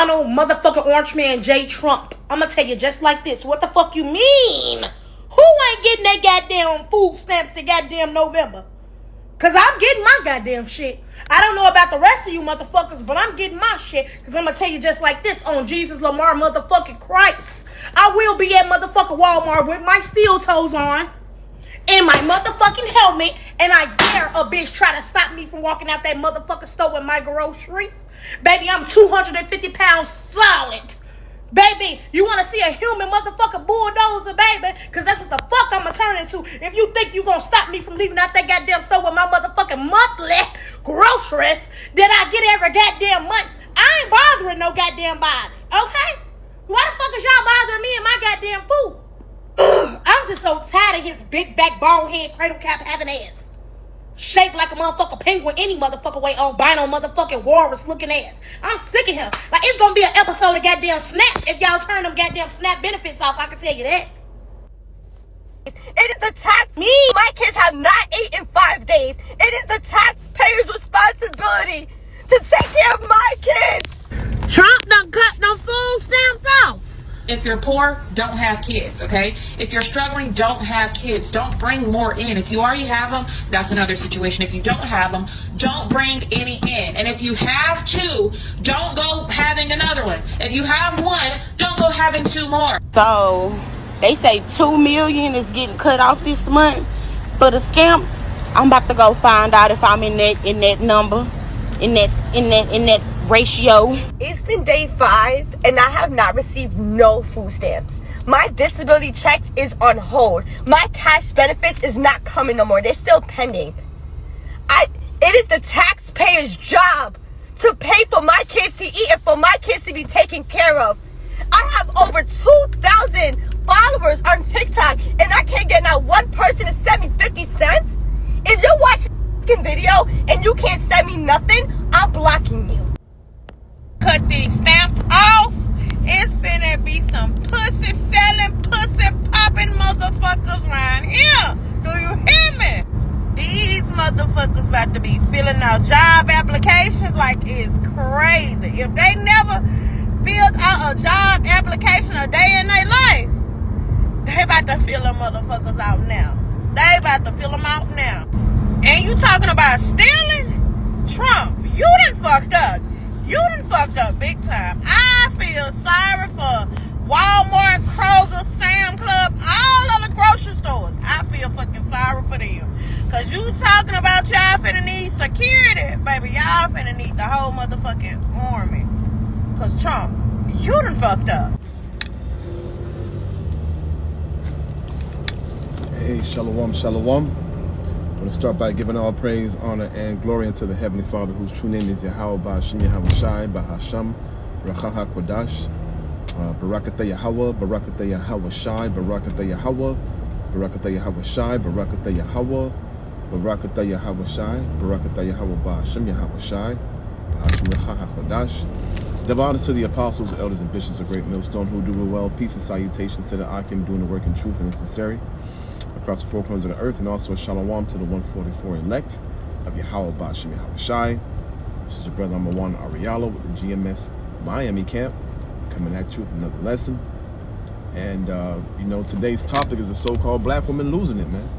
Donald motherfucking Orange Man J. Trump. I'm gonna tell you just like this. What the fuck you mean? Who ain't getting that goddamn food stamps in goddamn November? Cause I'm getting my goddamn shit. I don't know about the rest of you motherfuckers, but I'm getting my shit. Cause I'm gonna tell you just like this, on Jesus Lamar motherfucking Christ, I will be at motherfucking Walmart with my steel toes on and my motherfucking helmet, and I dare a bitch try to stop me from walking out that motherfucking store with my groceries. Baby, I'm 250 pounds solid. Baby, you want to see a human motherfucking bulldozer, baby? Because that's what the fuck I'm going to turn into. If you think you going to stop me from leaving out that goddamn store with my motherfucking monthly groceries that I get every goddamn month, I ain't bothering no goddamn body, okay? Why the fuck is y'all bothering me and my goddamn food? I'm just so tired of his big back, bald head, cradle cap having ass. Shaped like a motherfucking penguin any motherfucking way, albino motherfucking walrus looking ass. I'm sick of him. Like, it's gonna be an episode of goddamn Snap if y'all turn them goddamn Snap benefits off, I can tell you that. It is the tax. Me, my kids have not eaten in 5 days. It is the taxpayer's responsibility to take care of my kids. Trump done cut them food stamps off. If you're poor, don't have kids, okay? If you're struggling, don't have kids. Don't bring more in. If you already have them, that's another situation. If you don't have them, don't bring any in. And if you have two, don't go having another one. If you have one, don't go having two more. So they say 2 million is getting cut off this month for the scamps. I'm about to go find out if I'm in that number, in that ratio. It's been day 5 and I have not received no food stamps. My disability checks is on hold. My cash benefits is not coming no more. They're still pending. It is the taxpayer's job to pay for my kids to eat and for my kids to be taken care of. I have over 2,000 followers on TikTok and I can't get not one person to send me 50 cents. If you're watching a video and you can't send me nothing, I'm blocking you. Cut these stamps off. It's finna be some pussy selling, pussy popping motherfuckers around here. Do you hear me? These motherfuckers about to be filling out job applications like it's crazy. If they never filled out a job application a day in their life, they about to fill them motherfuckers out now. They about to fill them out now. And you talking about stealing? Trump, you done fucked up. You done fucked up big time. I feel sorry for Walmart, Kroger, Sam Club, all of the grocery stores. I feel fucking sorry for them. Because you talking about y'all finna need security. Baby, y'all finna need the whole motherfucking army. Because Trump, you done fucked up. Hey, shalom, shalom. I want to start by giving all praise, honor, and glory unto the Heavenly Father, whose true name is Yahweh, Ba'Hashem Yahweh Shai, Ba'Hasham, Rachal HaKodash, Barakata Yahweh, Barakata Yahweh Shai, Barakata Yahweh, Barakata Yahweh Shai, Barakata Yahweh, Barakata Yahweh Shai, Barakata Yahweh Ba'Hashem Yahweh Shai, Ba'Hasham Rachal HaKodash. Give honor to the apostles, elders, and bishops of Great Millstone who do it well. Peace and salutations to the Akim doing the work in truth and in sincerity across the four corners of the earth, and also a shalom to the 144 elect of Yahweh Ba'Hashem Yahweh Shai. This is your brother Amawan Arialo with the GMS Miami camp, coming at you with another lesson. And you know, today's topic is the so-called black woman losing it, man.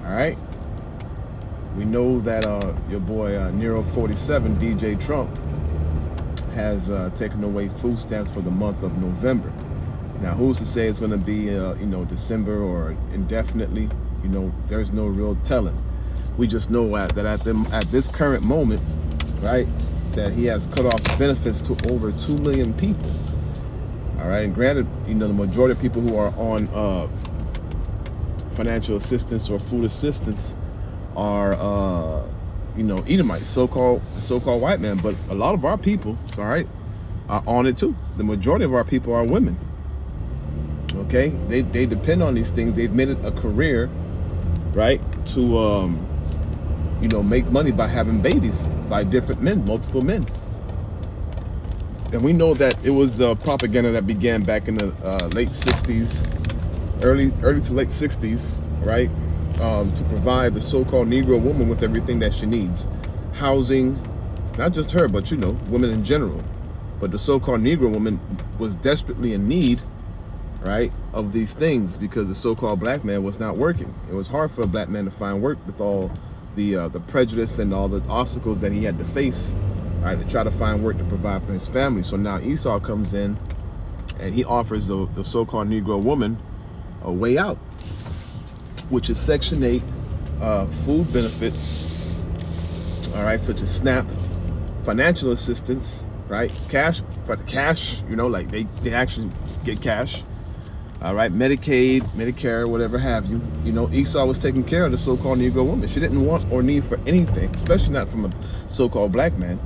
All right, we know that your boy Nero 47 DJ Trump has taken away food stamps for the month of November. Now, who's to say it's going to be, you know, December or indefinitely? You know, there's no real telling. We just know that at this current moment, right, that he has cut off benefits to over 2 million people. All right, and granted, you know, the majority of people who are on financial assistance or food assistance are, you know, Edomites, so-called white men. But a lot of our people, all right, are on it too. The majority of our people are women. Okay, they depend on these things. They've made it a career, right, to you know, make money by having babies by different men, multiple men. And we know that it was propaganda that began back in the late 60s, early to late 60s, right, to provide the so-called Negro woman with everything that she needs. Housing, not just her, but, you know, women in general. But the so-called Negro woman was desperately in need, right, of these things because the so-called black man was not working. It was hard for a black man to find work with all the prejudice and all the obstacles that he had to face, right, to try to find work to provide for his family. So now Esau comes in and he offers the so-called Negro woman a way out, which is Section 8 food benefits, all right, such as SNAP, financial assistance, right, cash, you know, like they actually get cash, all right, Medicaid, Medicare, whatever have you. You know, Esau was taking care of the so-called Negro woman. She didn't want or need for anything, especially not from a so-called black man.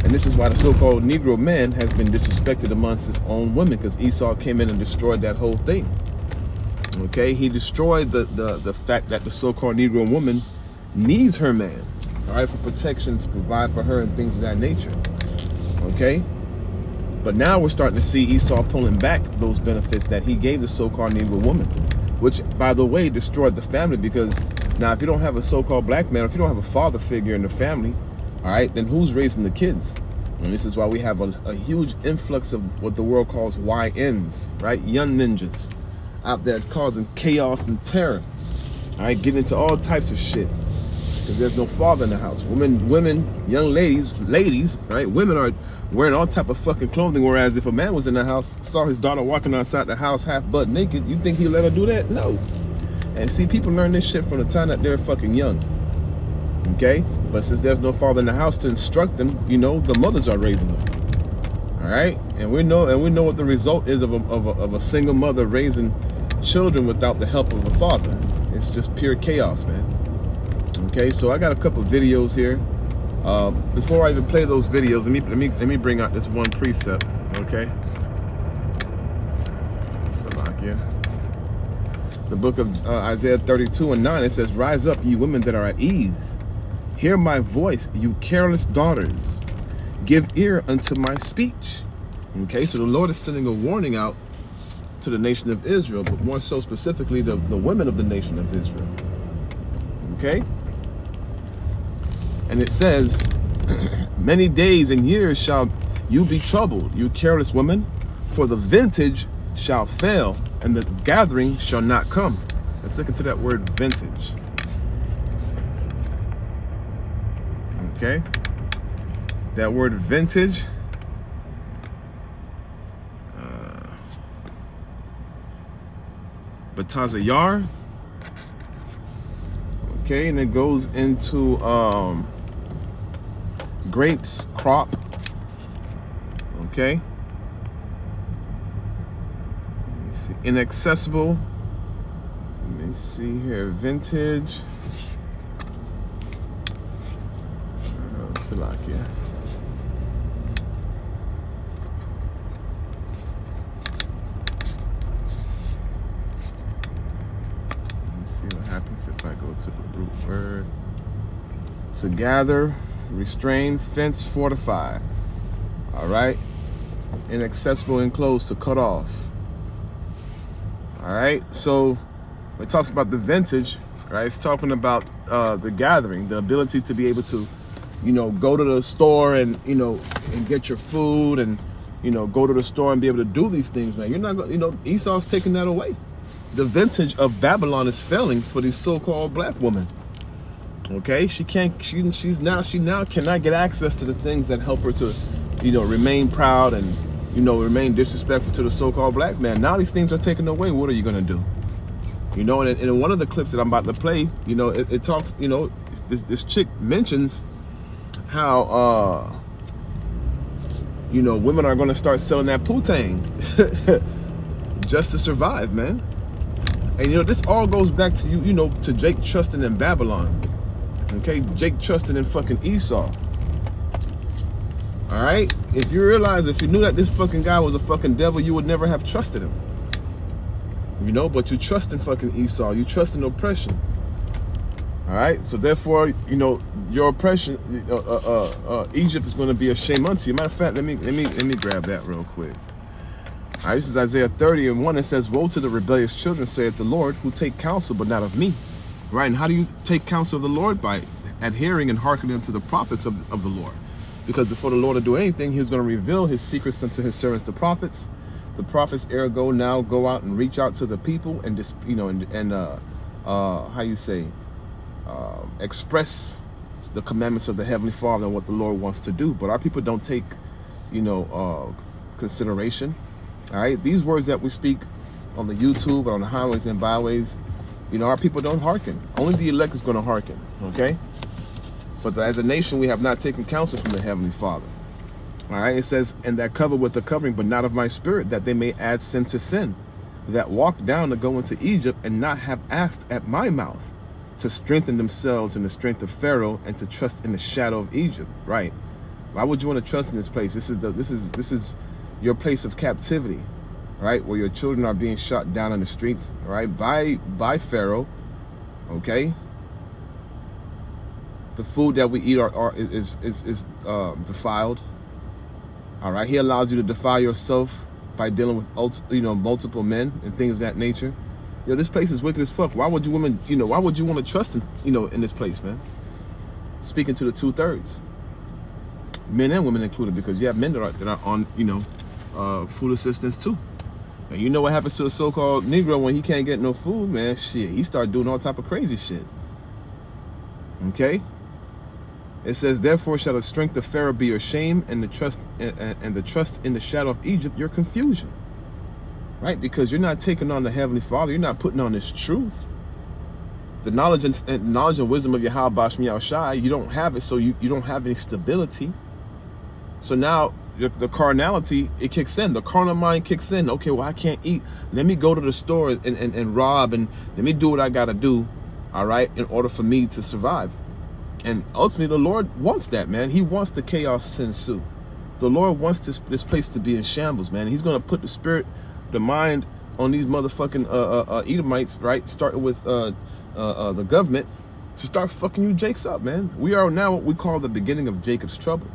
And this is why the so-called Negro man has been disrespected amongst his own women, because Esau came in and destroyed that whole thing. Okay, he destroyed the fact that the so-called Negro woman needs her man, all right, for protection, to provide for her and things of that nature. Okay, but now we're starting to see Esau pulling back those benefits that he gave the so-called Negro woman, which, by the way, destroyed the family. Because now, if you don't have a so-called black man, if you don't have a father figure in the family, all right, then who's raising the kids? And this is why we have a huge influx of what the world calls YNs, right, young ninjas, out there causing chaos and terror, all right, getting into all types of shit because there's no father in the house. Women, young ladies, right, women are wearing all type of fucking clothing, whereas if a man was in the house, saw his daughter walking outside the house half butt naked, you think he'd let her do that? No. And see, people learn this shit from the time that they're fucking young, okay? But since there's no father in the house to instruct them, you know, the mothers are raising them, all right? And we know what the result is of a single mother raising children without the help of a father. It's just pure chaos, man. Okay, so I got a couple videos here. Before I even play those videos, let me bring out this one precept. Okay, Salakia. The book of Isaiah 32:9. It says, "Rise up, ye women that are at ease. Hear my voice, you careless daughters. Give ear unto my speech." Okay, so the Lord is sending a warning out to the nation of Israel, but more so specifically the women of the nation of Israel. Okay? And it says, "Many days and years shall you be troubled, you careless women, for the vintage shall fail, and the gathering shall not come." Let's look into that word vintage. Okay? That word vintage, Batazayar. Okay, and it goes into grapes, crop. Okay. Let me see. Inaccessible. Let me see here. Vintage. Salakia. If I go to the root word, to gather, restrain, fence, fortify, all right, inaccessible, enclosed, to cut off, all right. So it talks about the vintage, right? It's talking about the gathering, the ability to be able to, you know, go to the store and, you know, and get your food, and, you know, go to the store and be able to do these things, man. You're not going, you know, Esau's taking that away. The vintage of Babylon is failing for these so-called black women. Okay, she now cannot get access to the things that help her to, you know, remain proud and, you know, remain disrespectful to the so-called black man. Now these things are taken away. What are you gonna do? You know, and in one of the clips that I'm about to play, you know, it talks, you know, this chick mentions how, you know, women are gonna start selling that putang just to survive, man. And, you know, this all goes back to, you know, to Jake trusting in Babylon. Okay, Jake trusting in fucking Esau. All right? If you knew that this fucking guy was a fucking devil, you would never have trusted him. You know, but you trust in fucking Esau. You trust in oppression. All right? So therefore, you know, your oppression, Egypt is going to be a shame unto you. Matter of fact, let me grab that real quick. All right, this is Isaiah 30:1. It says, "Woe to the rebellious children, saith the Lord, who take counsel, but not of me." Right? And how do you take counsel of the Lord? By adhering and hearkening to the prophets of the Lord. Because before the Lord will do anything, he's going to reveal his secrets unto his servants, the prophets. The prophets, ergo, now go out and reach out to the people and just, you know, how you say, express the commandments of the Heavenly Father and what the Lord wants to do. But our people don't take, you know, consideration. All right, these words that we speak on the YouTube, on the highways and byways, you know, our people don't hearken. Only the elect is going to hearken. Okay, but as a nation, we have not taken counsel from the Heavenly Father. All right, it says, and that cover with the covering, but not of my spirit, that they may add sin to sin, that walk down to go into Egypt and not have asked at my mouth, to strengthen themselves in the strength of Pharaoh and to trust in the shadow of Egypt. Right? Why would you want to trust in this place? This is your place of captivity, right? Where your children are being shot down on the streets, right? By Pharaoh. Okay. The food that we eat is defiled. All right, he allows you to defile yourself by dealing with, you know, multiple men and things of that nature. Yo, this place is wicked as fuck. Why would you women, you know, why would you want to trust in, you know, in this place, man? Speaking to the 2/3, men and women included, because you have men that are on, you know, food assistance too. And you know what happens to a so-called Negro when he can't get no food, man? Shit, he start doing all type of crazy shit. Okay. It says, therefore shall the strength of Pharaoh be your shame, and the trust in the shadow of Egypt your confusion. Right? Because you're not taking on the Heavenly Father. You're not putting on His truth. The knowledge and wisdom of Yahweh Bashmi Al-Shai, you don't have it, so you don't have any stability. So now the carnality, it kicks in. The carnal mind kicks in. Okay, well, I can't eat. Let me go to the store and rob, and let me do what I got to do, all right, in order for me to survive. And ultimately, the Lord wants that, man. He wants the chaos to ensue. The Lord wants this place to be in shambles, man. He's going to put the spirit, the mind on these motherfucking Edomites, right? Starting with the government to start fucking you Jakes up, man. We are now what we call the beginning of Jacob's trouble.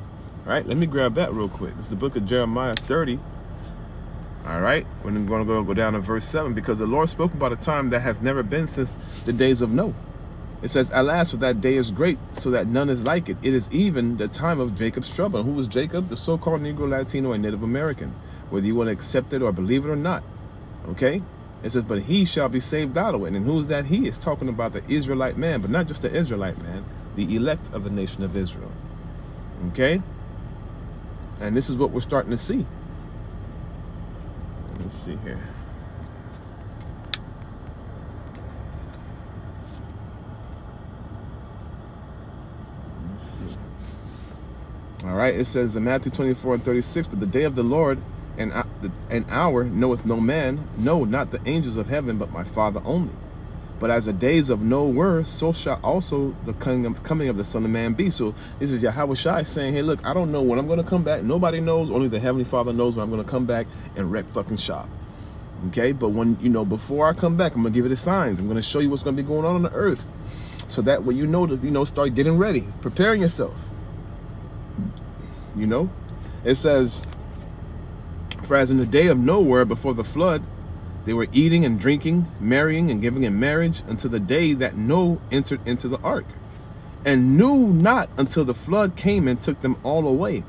All right, let me grab that real quick. It's the book of Jeremiah 30. All right, we're going to go down to verse 7, because the Lord spoke about a time that has never been since the days of Noah. It says, alas, for that day is great, so that none is like it. It is even the time of Jacob's trouble. Who was Jacob? The so-called Negro, Latino, and Native American, whether you want to accept it or believe it or not. Okay? It says, but he shall be saved out of it. And who's that he? Is talking about the Israelite man, but not just the Israelite man, the elect of the nation of Israel. Okay? And this is what we're starting to see. Let me see here. All right, it says in Matthew 24:36, but the day of the Lord and an hour knoweth no man, no, not the angels of heaven, but my Father only. But as the days of Noah were, so shall also the coming of the Son of Man be. So this is Yahweh Shai saying, hey, look, I don't know when I'm going to come back. Nobody knows. Only the Heavenly Father knows when I'm going to come back and wreck fucking shop. Okay, but when, you know, before I come back, I'm going to give you the signs. I'm going to show you what's going to be going on the earth. So that way you know, that, you know, start getting ready, preparing yourself. You know, it says, for as in the day of Noah before the flood, they were eating and drinking, marrying and giving in marriage until the day that Noah entered into the ark, and knew not until the flood came and took them all away.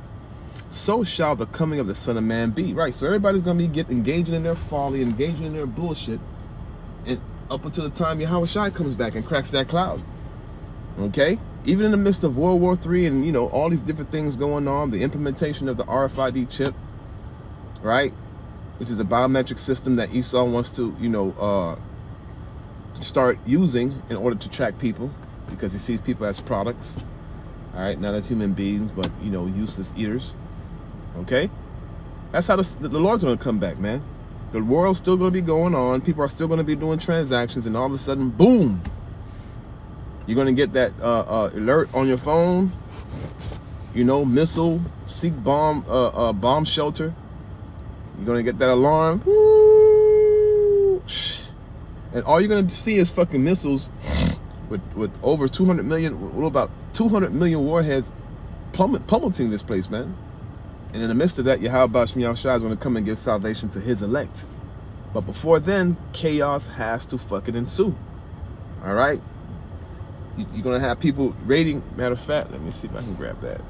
So shall the coming of the Son of Man be. Right, so everybody's going to be engaging in their folly, engaging in their bullshit, and up until the time Yahweh Shai comes back and cracks that cloud. Okay? Even in the midst of World War III and, you know, all these different things going on, the implementation of the RFID chip, right, which is a biometric system that Esau wants to, you know, start using in order to track people, because he sees people as products, all right, not as human beings, but, you know, useless eaters. Okay? That's how the Lord's going to come back, man. The world's still going to be going on. People are still going to be doing transactions, and all of a sudden, boom, you're going to get that alert on your phone, you know, missile, seek bomb, bomb shelter. You're going to get that alarm. Woo! And all you're going to see is fucking missiles with over 200 million, what about 200 million warheads pummeling this place, man. And in the midst of that, Yahweh Bashmi Al-Shai is going to come and give salvation to his elect. But before then, chaos has to fucking ensue. All right? You're going to have people raiding. Matter of fact, let me see if I can grab that.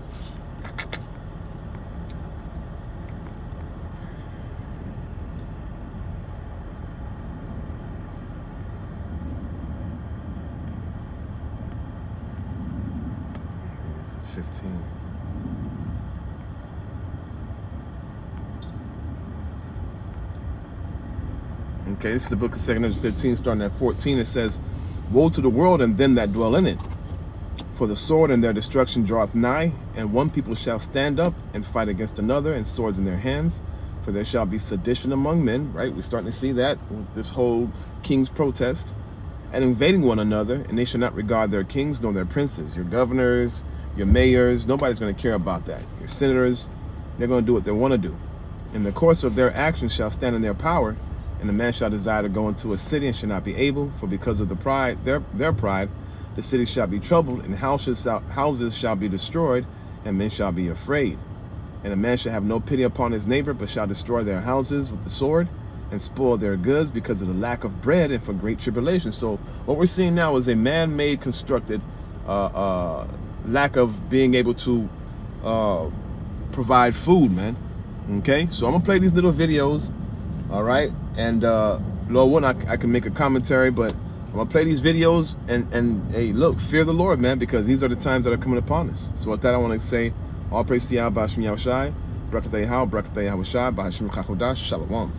15. Okay, this is the book of 2 Ezra 15, starting at 14. It says, "Woe to the world and them that dwell in it. For the sword and their destruction draweth nigh, and one people shall stand up and fight against another, and swords in their hands. For there shall be sedition among men," right? We're starting to see that with this whole king's protest, "and invading one another, and they shall not regard their kings nor their princes." Your governors, your mayors, nobody's going to care about that. Your senators, they're going to do what they want to do. "In the course of their actions shall stand in their power, and a man shall desire to go into a city and shall not be able, for because of the pride, their pride, the city shall be troubled, and houses shall be destroyed, and men shall be afraid. And a man shall have no pity upon his neighbor, but shall destroy their houses with the sword, and spoil their goods because of the lack of bread and for great tribulation." So what we're seeing now is a man-made, constructed lack of being able to provide food, man. Okay, so I'm gonna play these little videos, all right, and Lord willing, I can make a commentary, but I'm gonna play these videos and hey, look, fear the Lord, man, because these are the times that are coming upon us. So with that, I want to say, all praise to Yahweh, B'Hashem Yahushai, Barakatah Yahweh, Barakatah Yahushai, B'Hashem Chachodash, Shalom.